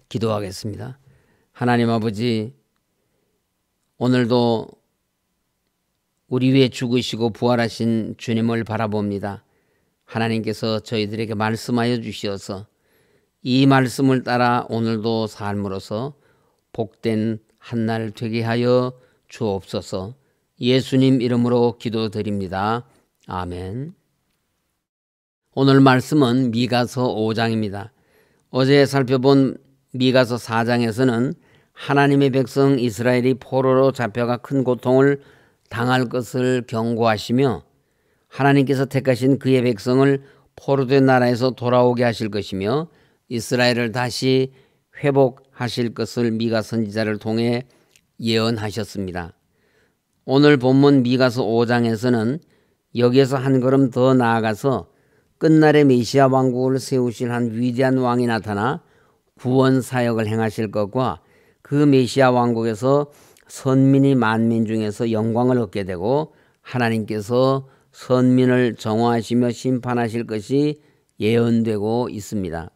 기도하겠습니다. 하나님 아버지, 오늘도 우리 위해 죽으시고 부활하신 주님을 바라봅니다. 하나님께서 저희들에게 말씀하여 주시어서 이 말씀을 따라 오늘도 삶으로서 복된 한날 되게 하여 주옵소서. 예수님 이름으로 기도드립니다. 아멘. 오늘 말씀은 미가서 5장입니다. 어제 살펴본 미가서 4장에서는 하나님의 백성 이스라엘이 포로로 잡혀가 큰 고통을 당할 것을 경고하시며 하나님께서 택하신 그의 백성을 포로된 나라에서 돌아오게 하실 것이며 이스라엘을 다시 회복하실 것을 미가 선지자를 통해 예언하셨습니다. 오늘 본문 미가서 5장에서는 여기에서 한 걸음 더 나아가서 끝날에 메시아 왕국을 세우실 한 위대한 왕이 나타나 구원 사역을 행하실 것과 그 메시아 왕국에서 선민이 만민 중에서 영광을 얻게 되고 하나님께서 선민을 정화하시며 심판하실 것이 예언되고 있습니다.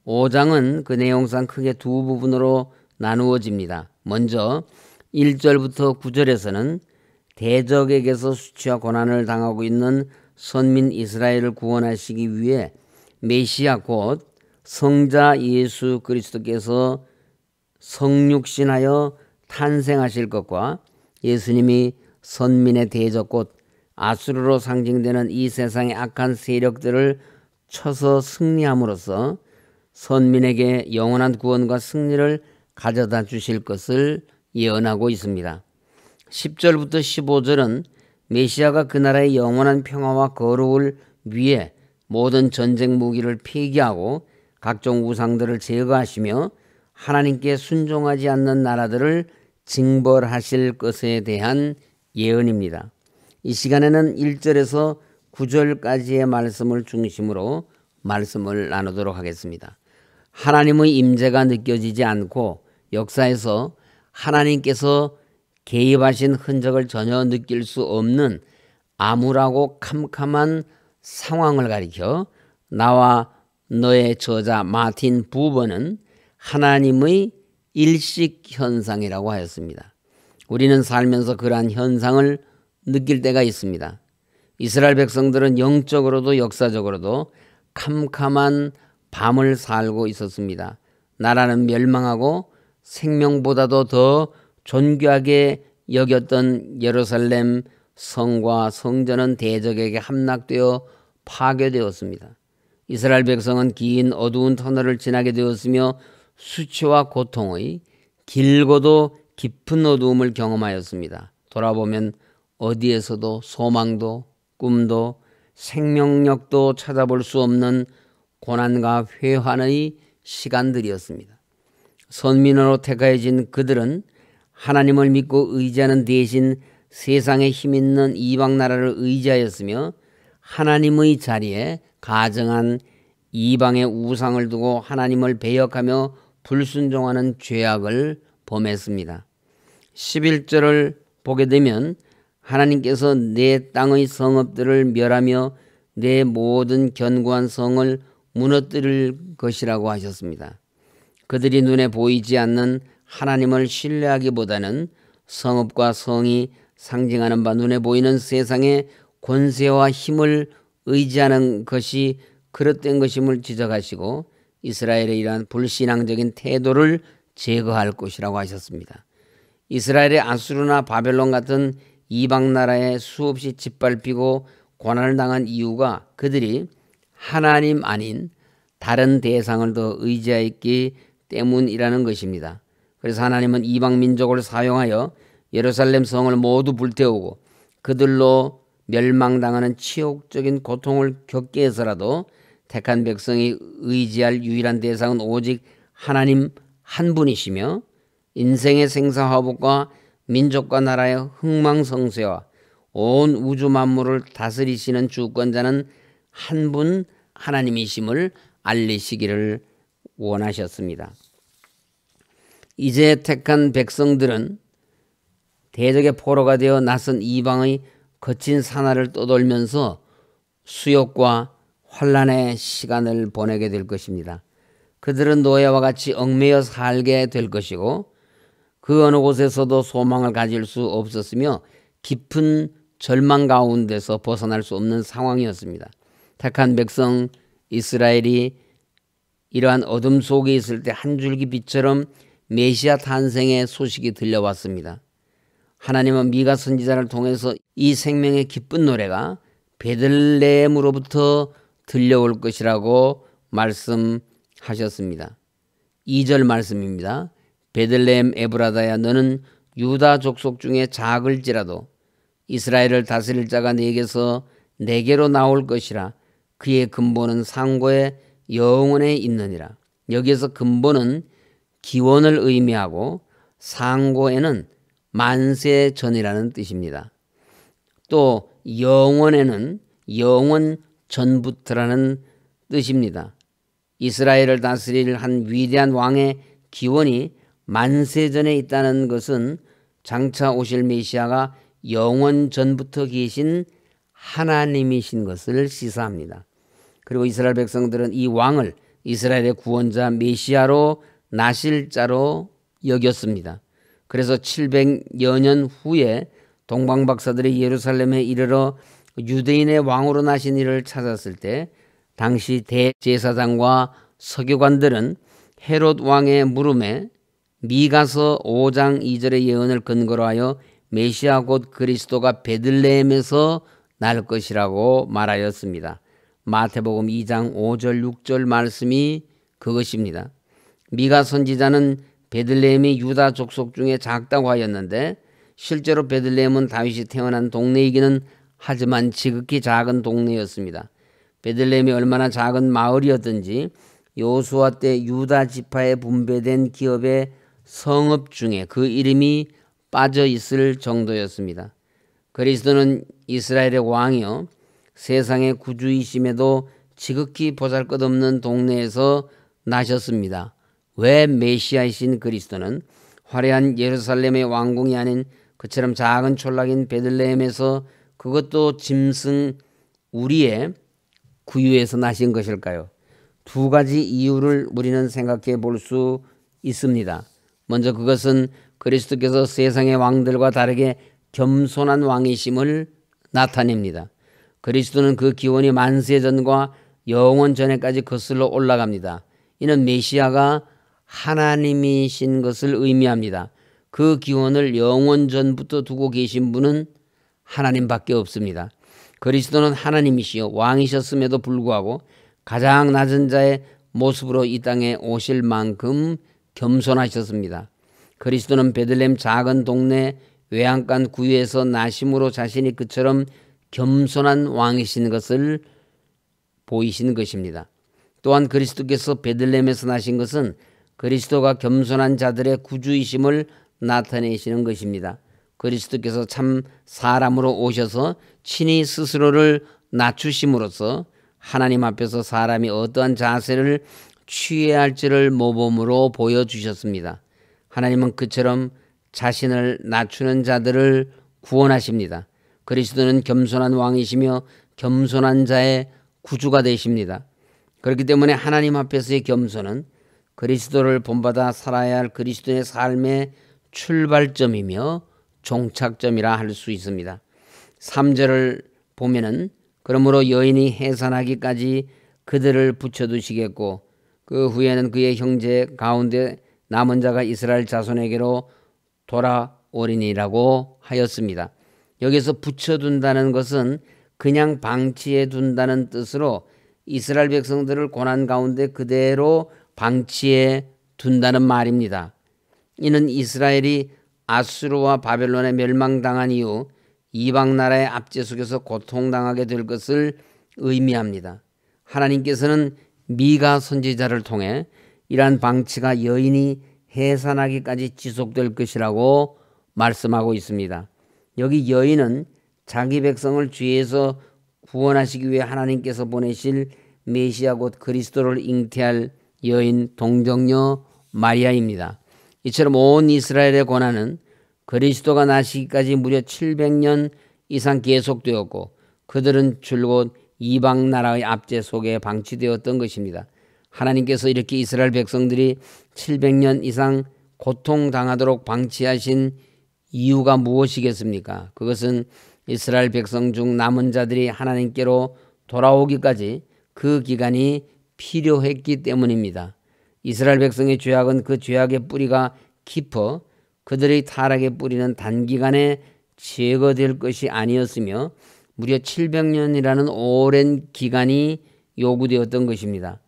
5장은 그 내용상 크게 두 부분으로 나누어집니다. 먼저 1절부터 9절에서는 대적에게서 수치와 고난을 당하고 있는 선민 이스라엘을 구원하시기 위해 메시아 곧 성자 예수 그리스도께서 성육신하여 탄생하실 것과 예수님이 선민의 대적 곧 아수르로 상징되는 이 세상의 악한 세력들을 쳐서 승리함으로써 선민에게 영원한 구원과 승리를 가져다 주실 것을 예언하고 있습니다. 10절부터 15절은 메시아가 그 나라의 영원한 평화와 거룩을 위해 모든 전쟁 무기를 폐기하고 각종 우상들을 제거하시며 하나님께 순종하지 않는 나라들을 징벌하실 것에 대한 예언입니다. 이 시간에는 1절에서 9절까지의 말씀을 중심으로 말씀을 나누도록 하겠습니다. 하나님의 임재가 느껴지지 않고 역사에서 하나님께서 개입하신 흔적을 전혀 느낄 수 없는 암울하고 캄캄한 상황을 가리켜 나와 너의 저자 마틴 부버는 하나님의 일식 현상이라고 하였습니다. 우리는 살면서 그러한 현상을 느낄 때가 있습니다. 이스라엘 백성들은 영적으로도 역사적으로도 캄캄한 밤을 살고 있었습니다. 나라는 멸망하고 생명보다도 더 존귀하게 여겼던 예루살렘 성과 성전은 대적에게 함락되어 파괴되었습니다. 이스라엘 백성은 긴 어두운 터널을 지나게 되었으며 수치와 고통의 길고도 깊은 어두움을 경험하였습니다. 돌아보면 어디에서도 소망도 꿈도 생명력도 찾아볼 수 없는 고난과 회환의 시간들이었습니다. 선민으로 택하여진 그들은 하나님을 믿고 의지하는 대신 세상에 힘있는 이방 나라를 의지하였으며 하나님의 자리에 가증한 이방의 우상을 두고 하나님을 배역하며 불순종하는 죄악을 범했습니다. 11절을 보게 되면 하나님께서 내 땅의 성읍들을 멸하며 내 모든 견고한 성을 무너뜨릴 것이라고 하셨습니다. 그들이 눈에 보이지 않는 하나님을 신뢰하기보다는 성읍과 성이 상징하는 바 눈에 보이는 세상의 권세와 힘을 의지하는 것이 그릇된 것임을 지적하시고 이스라엘의 이러한 불신앙적인 태도를 제거할 것이라고 하셨습니다. 이스라엘의 아수르나 바벨론 같은 이방 나라에 수없이 짓밟히고 고난을 당한 이유가 그들이 하나님 아닌 다른 대상을 더 의지하였기 때문이라는 것입니다. 그래서 하나님은 이방 민족을 사용하여 예루살렘 성을 모두 불태우고 그들로 멸망당하는 치욕적인 고통을 겪게 해서라도 택한 백성이 의지할 유일한 대상은 오직 하나님 한 분이시며 인생의 생사화복과 민족과 나라의 흥망성쇠와 온 우주 만물을 다스리시는 주권자는 한 분 하나님이심을 알리시기를 원하셨습니다. 이제 택한 백성들은 대적의 포로가 되어 낯선 이방의 거친 산하를 떠돌면서 수욕과 환란의 시간을 보내게 될 것입니다. 그들은 노예와 같이 얽매여 살게 될 것이고 그 어느 곳에서도 소망을 가질 수 없었으며 깊은 절망 가운데서 벗어날 수 없는 상황이었습니다. 택한 백성 이스라엘이 이러한 어둠 속에 있을 때 한 줄기 빛처럼 메시아 탄생의 소식이 들려왔습니다. 하나님은 미가 선지자를 통해서 이 생명의 기쁜 노래가 베들레헴으로부터 들려올 것이라고 말씀하셨습니다. 2절 말씀입니다. 베들레헴 에브라다야 너는 유다 족속 중에 작을지라도 이스라엘을 다스릴 자가 내게로 나올 것이라. 그의 근본은 상고의 영원에 있느니라. 여기에서 근본은 기원을 의미하고 상고에는 만세 전이라는 뜻입니다. 또 영원에는 영원 전부터라는 뜻입니다. 이스라엘을 다스릴 한 위대한 왕의 기원이 만세 전에 있다는 것은 장차 오실 메시아가 영원 전부터 계신 하나님이신 것을 시사합니다. 그리고 이스라엘 백성들은 이 왕을 이스라엘의 구원자 메시아로 나실 자로 여겼습니다. 그래서 700여 년 후에 동방박사들이 예루살렘에 이르러 유대인의 왕으로 나신 이를 찾았을 때 당시 대제사장과 서기관들은 헤롯 왕의 물음에 미가서 5장 2절의 예언을 근거로 하여 메시아 곧 그리스도가 베들레헴에서 날 것이라고 말하였습니다. 마태복음 2장 5절 6절 말씀이 그것입니다. 미가 선지자는 베들레헴이 유다 족속 중에 작다고 하였는데 실제로 베들레헴은 다윗이 태어난 동네이기는 하지만 지극히 작은 동네였습니다. 베들레헴이 얼마나 작은 마을이었든지 여호수아 때 유다 지파에 분배된 기업의 성읍 중에 그 이름이 빠져 있을 정도였습니다. 그리스도는 이스라엘의 왕이요 세상의 구주이심에도 지극히 보잘것없는 동네에서 나셨습니다. 왜 메시아이신 그리스도는 화려한 예루살렘의 왕궁이 아닌 그처럼 작은 촌락인 베들레헴에서 그것도 짐승 우리의 구유에서 나신 것일까요? 두 가지 이유를 우리는 생각해 볼 수 있습니다. 먼저 그것은 그리스도께서 세상의 왕들과 다르게 겸손한 왕이심을 나타냅니다. 그리스도는 그 기원이 만세전과 영원 전에까지 거슬러 올라갑니다. 이는 메시아가 하나님이신 것을 의미합니다. 그 기원을 영원 전부터 두고 계신 분은 하나님밖에 없습니다. 그리스도는 하나님이시여 왕이셨음에도 불구하고 가장 낮은 자의 모습으로 이 땅에 오실 만큼 겸손하셨습니다. 그리스도는 베들레헴 작은 동네 외양간 구유에서 나심으로 자신이 그처럼 겸손한 왕이신 것을 보이신 것입니다. 또한 그리스도께서 베들레헴에서 나신 것은 그리스도가 겸손한 자들의 구주이심을 나타내시는 것입니다. 그리스도께서 참 사람으로 오셔서 친히 스스로를 낮추심으로써 하나님 앞에서 사람이 어떠한 자세를 취해야 할지를 모범으로 보여주셨습니다. 하나님은 그처럼 자신을 낮추는 자들을 구원하십니다. 그리스도는 겸손한 왕이시며 겸손한 자의 구주가 되십니다. 그렇기 때문에 하나님 앞에서의 겸손은 그리스도를 본받아 살아야 할 그리스도의 삶의 출발점이며 종착점이라 할 수 있습니다. 3절을 보면은 그러므로 여인이 해산하기까지 그들을 붙여두시겠고 그 후에는 그의 형제 가운데 남은 자가 이스라엘 자손에게로 돌아오리니라고 하였습니다. 여기서 붙여둔다는 것은 그냥 방치해 둔다는 뜻으로 이스라엘 백성들을 고난 가운데 그대로 방치해 둔다는 말입니다. 이는 이스라엘이 아수르와 바벨론에 멸망당한 이후 이방 나라의 압제 속에서 고통당하게 될 것을 의미합니다. 하나님께서는 미가 선지자를 통해 이러한 방치가 여인이 해산하기까지 지속될 것이라고 말씀하고 있습니다. 여기 여인은 자기 백성을 죄에서 구원하시기 위해 하나님께서 보내실 메시아 곧 그리스도를 잉태할 여인 동정녀 마리아입니다. 이처럼 온 이스라엘의 고난은 그리스도가 나시기까지 무려 700년 이상 계속되었고 그들은 줄곧 이방 나라의 압제 속에 방치되었던 것입니다. 하나님께서 이렇게 이스라엘 백성들이 700년 이상 고통당하도록 방치하신 이유가 무엇이겠습니까? 그것은 이스라엘 백성 중 남은 자들이 하나님께로 돌아오기까지 그 기간이 필요했기 때문입니다. 이스라엘 백성의 죄악은 그 죄악의 뿌리가 깊어 그들의 타락의 뿌리는 단기간에 제거될 것이 아니었으며 무려 700년이라는 오랜 기간이 요구되었던 것입니다.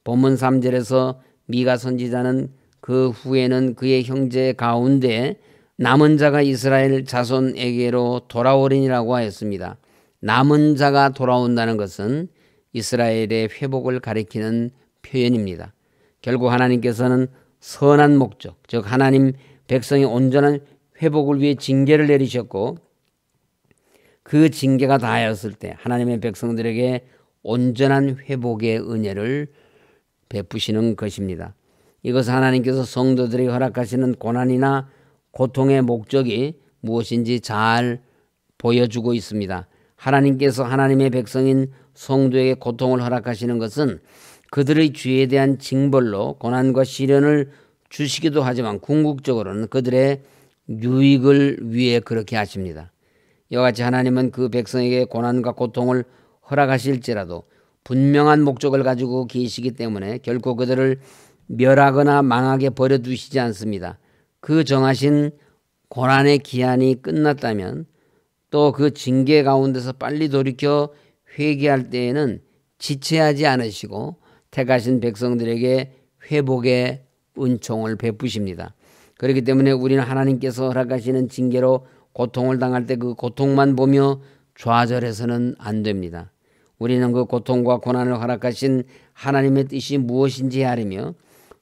본문 3절에서 미가 선지자는 그 후에는 그의 형제 가운데 남은 자가 이스라엘 자손에게로 돌아오리니라고 하였습니다. 남은 자가 돌아온다는 것은 이스라엘의 회복을 가리키는 표현입니다. 결국 하나님께서는 선한 목적, 즉 하나님 백성의 온전한 회복을 위해 징계를 내리셨고 그 징계가 다하였을 때 하나님의 백성들에게 온전한 회복의 은혜를 베푸시는 것입니다. 이것은 하나님께서 성도들에게 허락하시는 고난이나 고통의 목적이 무엇인지 잘 보여주고 있습니다. 하나님께서 하나님의 백성인 성도에게 고통을 허락하시는 것은 그들의 죄에 대한 징벌로 고난과 시련을 주시기도 하지만 궁극적으로는 그들의 유익을 위해 그렇게 하십니다. 이와 같이 하나님은 그 백성에게 고난과 고통을 허락하실지라도 분명한 목적을 가지고 계시기 때문에 결코 그들을 멸하거나 망하게 버려두시지 않습니다. 그 정하신 고난의 기한이 끝났다면 또 그 징계 가운데서 빨리 돌이켜 회개할 때에는 지체하지 않으시고 택하신 백성들에게 회복의 은총을 베푸십니다. 그렇기 때문에 우리는 하나님께서 허락하시는 징계로 고통을 당할 때 그 고통만 보며 좌절해서는 안 됩니다. 우리는 그 고통과 고난을 허락하신 하나님의 뜻이 무엇인지 알으며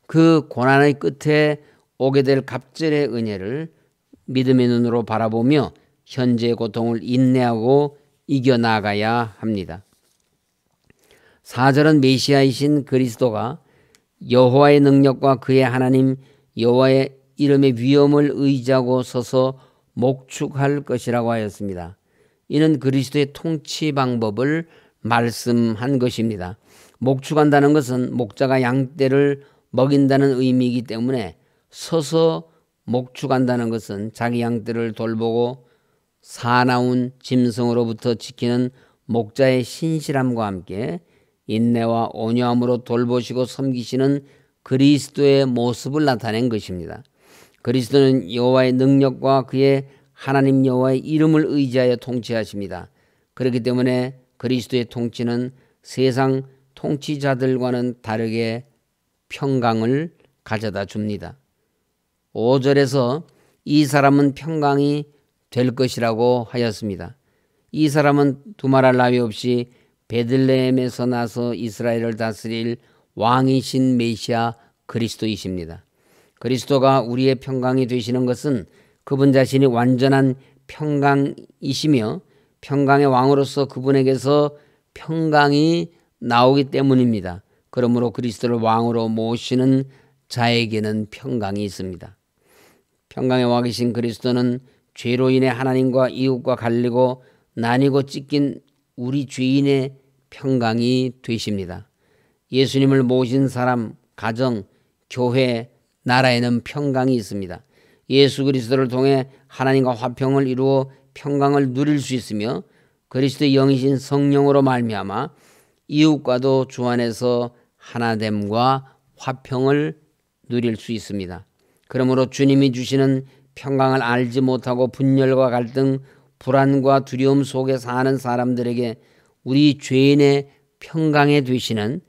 그 고난의 끝에 오게 될 갑절의 은혜를 믿음의 눈으로 바라보며 현재의 고통을 인내하고 이겨나가야 합니다. 4절은 메시아이신 그리스도가 여호와의 능력과 그의 하나님 여호와의 이름의 위엄을 의지하고 서서 목축할 것이라고 하였습니다. 이는 그리스도의 통치 방법을 말씀한 것입니다. 목축한다는 것은 목자가 양떼를 먹인다는 의미이기 때문에 서서 목축한다는 것은 자기 양떼를 돌보고 사나운 짐승으로부터 지키는 목자의 신실함과 함께 인내와 온유함으로 돌보시고 섬기시는 그리스도의 모습을 나타낸 것입니다. 그리스도는 여호와의 능력과 그의 하나님 여호와의 이름을 의지하여 통치하십니다. 그렇기 때문에 그리스도의 통치는 세상 통치자들과는 다르게 평강을 가져다 줍니다. 5절에서 이 사람은 평강이 될 것이라고 하였습니다. 이 사람은 두말할 나위 없이 베들레헴에서 나서 이스라엘을 다스릴 왕이신 메시아 그리스도이십니다. 그리스도가 우리의 평강이 되시는 것은 그분 자신이 완전한 평강이시며 평강의 왕으로서 그분에게서 평강이 나오기 때문입니다. 그러므로 그리스도를 왕으로 모시는 자에게는 평강이 있습니다. 평강의 왕이신 그리스도는 죄로 인해 하나님과 이웃과 갈리고 나뉘고 찢긴 우리 죄인의 평강이 되십니다. 예수님을 모신 사람, 가정, 교회, 나라에는 평강이 있습니다. 예수 그리스도를 통해 하나님과 화평을 이루어 평강을 누릴 수 있으며 그리스도의 영이신 성령으로 말미암아 이웃과도 주 안에서 하나됨과 화평을 누릴 수 있습니다. 그러므로 주님이 주시는 평강을 알지 못하고 분열과 갈등, 불안과 두려움 속에 사는 사람들에게 우리 죄인의 평강에 되시는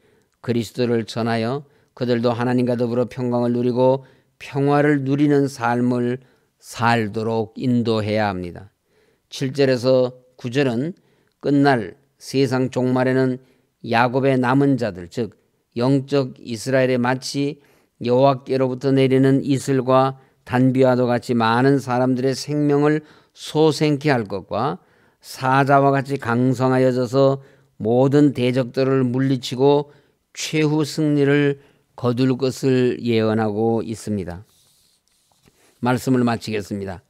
그리스도를 전하여 그들도 하나님과 더불어 평강을 누리고 평화를 누리는 삶을 살도록 인도해야 합니다. 7절에서 9절은 끝날 세상 종말에는 야곱의 남은 자들, 즉 영적 이스라엘에 마치 여호와께로부터 내리는 이슬과 단비와도 같이 많은 사람들의 생명을 소생케 할 것과 사자와 같이 강성하여져서 모든 대적들을 물리치고 최후 승리를 거둘 것을 예언하고 있습니다. 말씀을 마치겠습니다.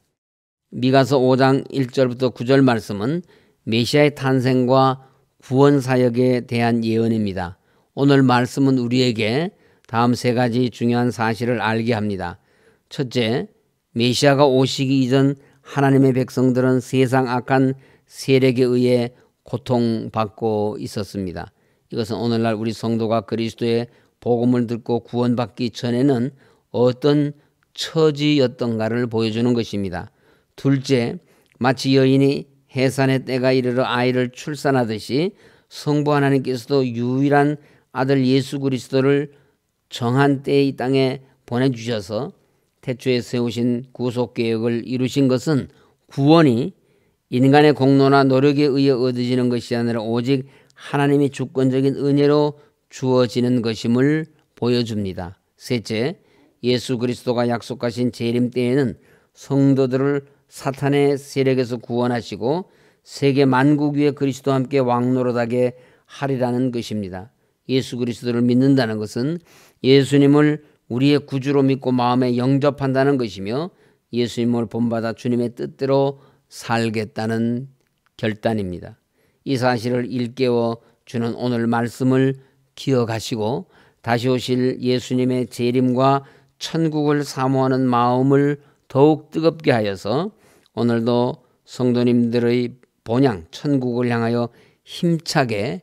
미가서 5장 1절부터 9절 말씀은 메시아의 탄생과 구원 사역에 대한 예언입니다. 오늘 말씀은 우리에게 다음 세 가지 중요한 사실을 알게 합니다. 첫째, 메시아가 오시기 이전 하나님의 백성들은 세상 악한 세력에 의해 고통받고 있었습니다. 이것은 오늘날 우리 성도가 그리스도의 복음을 듣고 구원받기 전에는 어떤 처지였던가를 보여주는 것입니다. 둘째, 마치 여인이 해산의 때가 이르러 아이를 출산하듯이 성부 하나님께서도 유일한 아들 예수 그리스도를 정한 때에 이 땅에 보내주셔서 태초에 세우신 구속계획을 이루신 것은 구원이 인간의 공로나 노력에 의해 얻어지는 것이 아니라 오직 하나님의 주권적인 은혜로 주어지는 것임을 보여줍니다. 셋째, 예수 그리스도가 약속하신 재림 때에는 성도들을 사탄의 세력에서 구원하시고 세계 만국 위에 그리스도와 함께 왕노릇하게 하리라는 것입니다. 예수 그리스도를 믿는다는 것은 예수님을 우리의 구주로 믿고 마음에 영접한다는 것이며 예수님을 본받아 주님의 뜻대로 살겠다는 결단입니다. 이 사실을 일깨워 주는 오늘 말씀을 기억하시고 다시 오실 예수님의 재림과 천국을 사모하는 마음을 더욱 뜨겁게 하여서 오늘도 성도님들의 본향 천국을 향하여 힘차게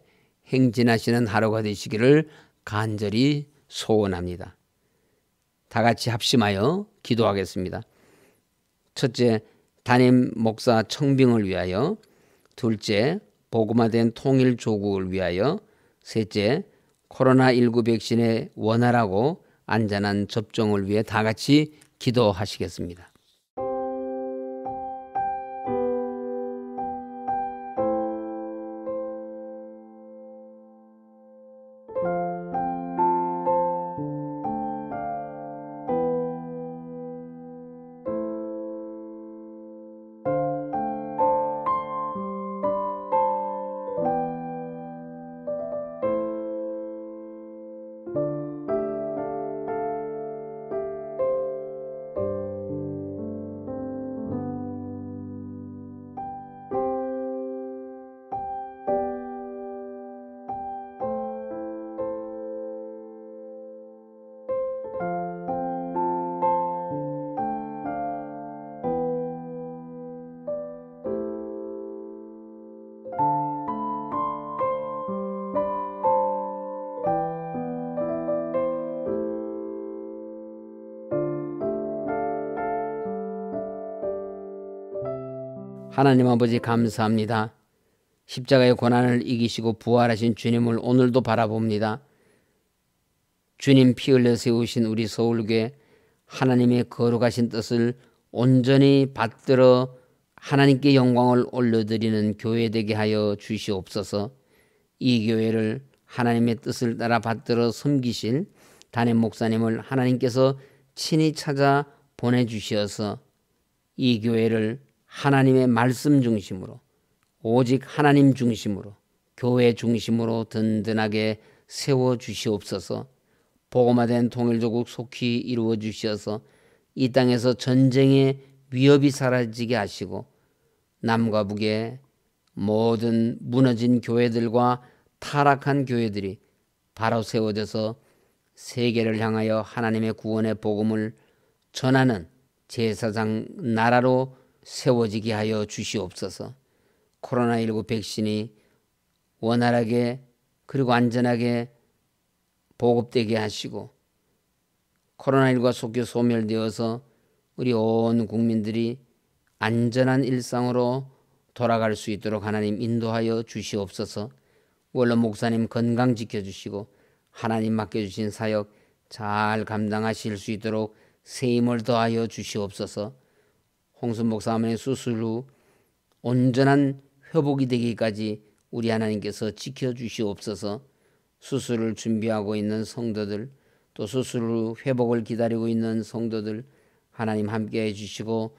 행진하시는 하루가 되시기를 간절히 소원합니다. 다 같이 합심하여 기도하겠습니다. 첫째, 담임 목사 청빙을 위하여. 둘째, 복음화된 통일조국을 위하여. 셋째, 코로나19 백신의 원활하고 안전한 접종을 위해 다 같이 기도하시겠습니다. 하나님 아버지 감사합니다. 십자가의 고난을 이기시고 부활하신 주님을 오늘도 바라봅니다. 주님 피 흘려 세우신 우리 서울교회 하나님의 거룩하신 뜻을 온전히 받들어 하나님께 영광을 올려드리는 교회 되게 하여 주시옵소서. 이 교회를 하나님의 뜻을 따라 받들어 섬기실 담임 목사님을 하나님께서 친히 찾아 보내주시어서 이 교회를 하나님의 말씀 중심으로 오직 하나님 중심으로 교회 중심으로 든든하게 세워주시옵소서. 복음화된 통일조국 속히 이루어 주시어서 이 땅에서 전쟁의 위협이 사라지게 하시고 남과 북의 모든 무너진 교회들과 타락한 교회들이 바로 세워져서 세계를 향하여 하나님의 구원의 복음을 전하는 제사장 나라로 세워지게 하여 주시옵소서. 코로나19 백신이 원활하게 그리고 안전하게 보급되게 하시고 코로나19가 속히 소멸되어서 우리 온 국민들이 안전한 일상으로 돌아갈 수 있도록 하나님 인도하여 주시옵소서. 원로 목사님 건강 지켜주시고 하나님 맡겨주신 사역 잘 감당하실 수 있도록 새 힘을 더하여 주시옵소서. 홍순 목사 어머니 수술 후 온전한 회복이 되기까지 우리 하나님께서 지켜주시옵소서. 수술을 준비하고 있는 성도들 또 수술 후 회복을 기다리고 있는 성도들 하나님 함께해 주시고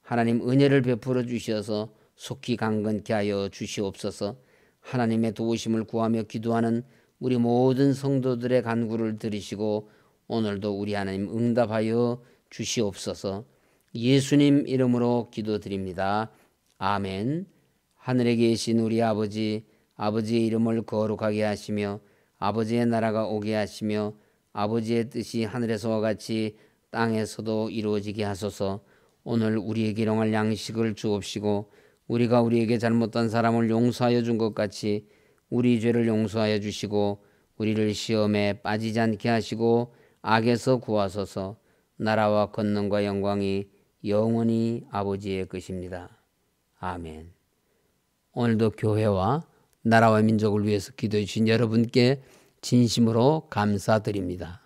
하나님 은혜를 베풀어 주셔서 속히 강건케 하여 주시옵소서. 하나님의 도우심을 구하며 기도하는 우리 모든 성도들의 간구를 들으시고 오늘도 우리 하나님 응답하여 주시옵소서. 예수님 이름으로 기도드립니다. 아멘. 하늘에 계신 우리 아버지, 아버지의 이름을 거룩하게 하시며 아버지의 나라가 오게 하시며 아버지의 뜻이 하늘에서와 같이 땅에서도 이루어지게 하소서. 오늘 우리에게 일용할 양식을 주옵시고 우리가 우리에게 잘못한 사람을 용서하여 준 것 같이 우리 죄를 용서하여 주시고 우리를 시험에 빠지지 않게 하시고 악에서 구하소서. 나라와 권능과 영광이 영원히 아버지의 것입니다. 아멘. 오늘도 교회와 나라와 민족을 위해서 기도해 주신 여러분께 진심으로 감사드립니다.